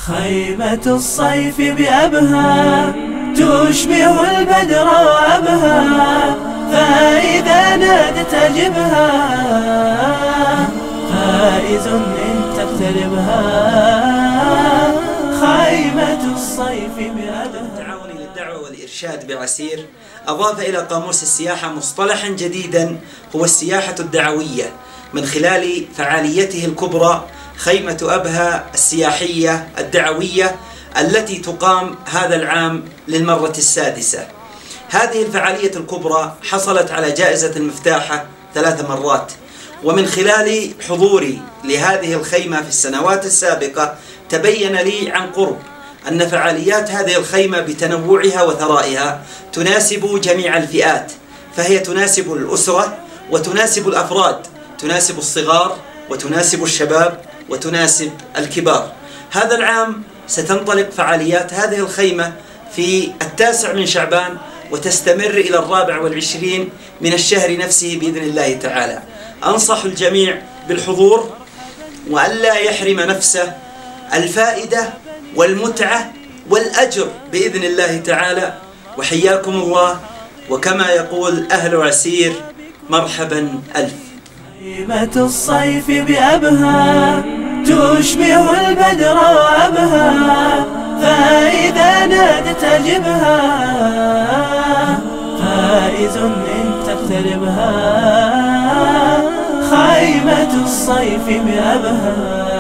خيمة الصيف بأبها تشبه البدر وأبها، فإذا نادت أجبها فائز إن تقتربها. خيمة الصيف بأبها. التعاون للدعوة والإرشاد بعسير أضاف إلى قاموس السياحة مصطلحا جديدا هو السياحة الدعوية، من خلال فعاليته الكبرى خيمة أبها السياحية الدعوية التي تقام هذا العام للمرة السادسة. هذه الفعالية الكبرى حصلت على جائزة المفتاحة 3 مرات، ومن خلال حضوري لهذه الخيمة في السنوات السابقة تبين لي عن قرب أن فعاليات هذه الخيمة بتنوعها وثرائها تناسب جميع الفئات، فهي تناسب الأسرة وتناسب الأفراد، تناسب الصغار وتناسب الشباب وتناسب الكبار. هذا العام ستنطلق فعاليات هذه الخيمة في 9 من شعبان وتستمر إلى 24 من الشهر نفسه بإذن الله تعالى. أنصح الجميع بالحضور وألا يحرم نفسه الفائدة والمتعة والأجر بإذن الله تعالى. وحياكم الله، وكما يقول أهل عسير مرحبا ألف. خيمة الصيف بأبها تشبه البدر وأبها، فإذا نادت أجبها فائز إن تقتربها. خيمة الصيف بأبها.